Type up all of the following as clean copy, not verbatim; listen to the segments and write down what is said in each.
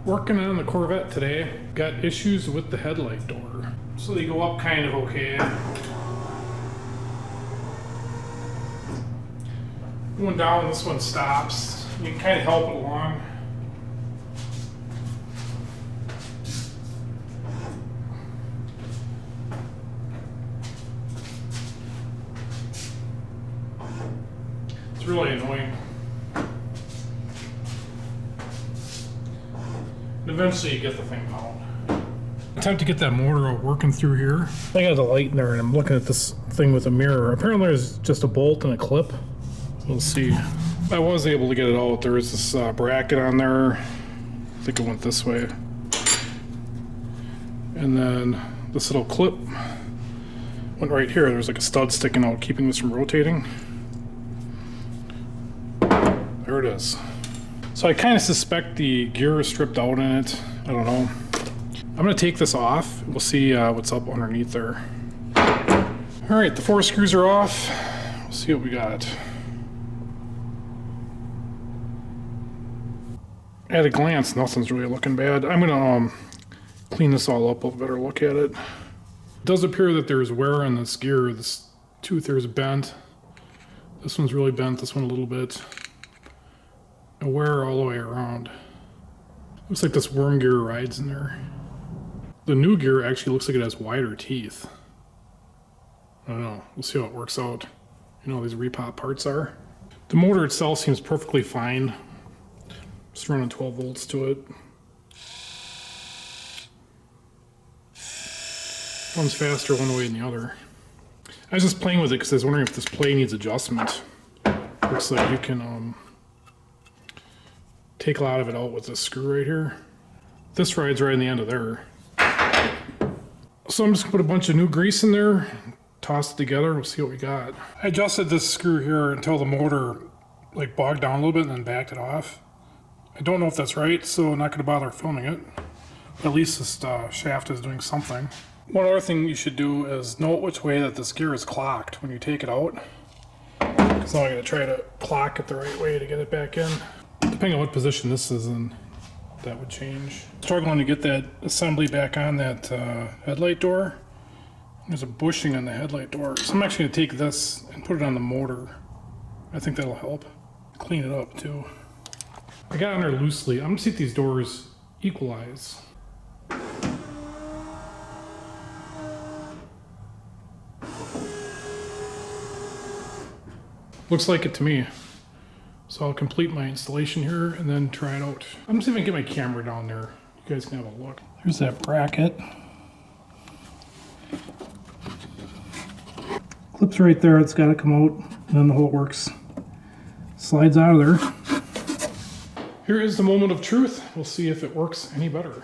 Working on the Corvette today. Got issues with the headlight door. So they go up kind of okay. Going down, this one stops. You can kind of help it along. It's really annoying. Eventually you get the thing out. Attempt to get that motor working through here. I got the light in there and I'm looking at this thing with a mirror. Apparently there's just a bolt and a clip. We'll see. I was able to get it out. There is this bracket on there. I think it went this way. And then this little clip went right here. There's like a stud sticking out, keeping this from rotating. There it is. So I kind of suspect the gear is stripped out in it. I don't know. I'm gonna take this off. We'll see what's up underneath there. All right, the 4 screws are off. We'll see what we got. At a glance, nothing's really looking bad. I'm gonna clean this all up. We'll have a better look at it. It does appear that there's wear in this gear. This tooth here is bent. This one's really bent, this one a little bit. And wear all the way around. Looks like this worm gear rides in there. The new gear actually looks like it has wider teeth. I don't know, we'll see how it works out. You know how these repop parts are. The motor itself seems perfectly fine. Just running 12 volts to it. One's faster one way than the other. I was just playing with it because I was wondering if this play needs adjustment. Looks like you can take a lot of it out with this screw right here. This rides right in the end of there. So I'm just gonna put a bunch of new grease in there, toss it together, we'll see what we got. I adjusted this screw here until the motor like bogged down a little bit and then backed it off. I don't know if that's right, so I'm not gonna bother filming it. But at least this shaft is doing something. One other thing you should do is note which way that this gear is clocked when you take it out. Because now I'm gonna try to clock it the right way to get it back in. Depending on what position this is in, that would change. Struggling to get that assembly back on that headlight door. There's a bushing on the headlight door. So I'm actually going to take this and put it on the motor. I think that'll help. Clean it up too. I got on there loosely. I'm going to see if these doors equalize. Looks like it to me. So I'll complete my installation here and then try it out. I'm just gonna get my camera down there. You guys can have a look. Here's that bracket. Clips right there, it's gotta come out, and then the whole works. Slides out of there. Here is the moment of truth. We'll see if it works any better.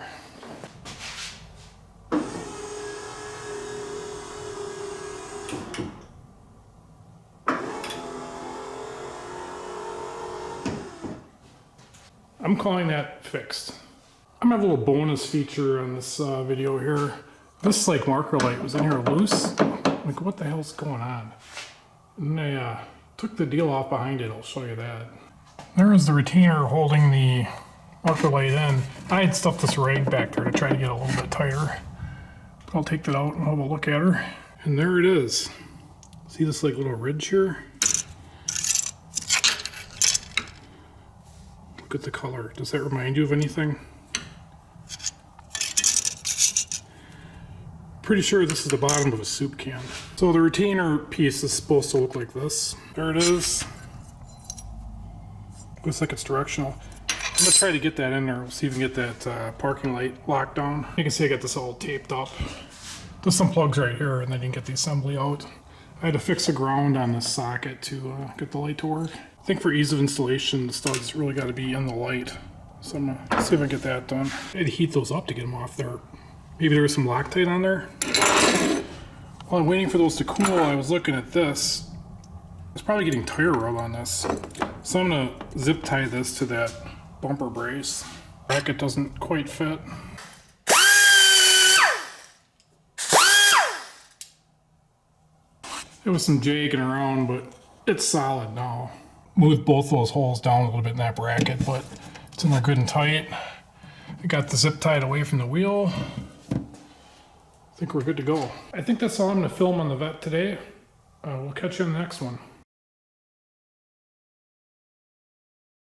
I'm calling that fixed. I'm gonna have a little bonus feature on this video here. This like marker light was in here loose. Like what the hell's going on? And I took the deal off behind it. I'll show you that. There is the retainer holding the marker light in. I had stuffed this rag back there to try to get it a little bit tighter. But I'll take that out and have a look at her. And there it is. See this like little ridge here? Look at the color. Does that remind you of anything? Pretty sure this is the bottom of a soup can. So the retainer piece is supposed to look like this. There it is. Looks like it's directional. I'm gonna try to get that in there. We'll see if we can get that parking light locked down. You can see I got this all taped up. There's some plugs right here and then you can get the assembly out. I had to fix a ground on this socket to get the light to work. I think for ease of installation, the studs really got to be in the light. So I'm going to see if I can get that done. I had to heat those up to get them off there. Maybe there was some Loctite on there. While I'm waiting for those to cool, I was looking at this. It's probably getting tire rub on this. So I'm going to zip tie this to that bumper brace. Bracket doesn't quite fit. It was some jagging around, but it's solid now. Moved both those holes down a little bit in that bracket, but it's in there good and tight. I got the zip tied away from the wheel. I think we're good to go. I think that's all I'm going to film on the Vette today. We'll catch you on the next one.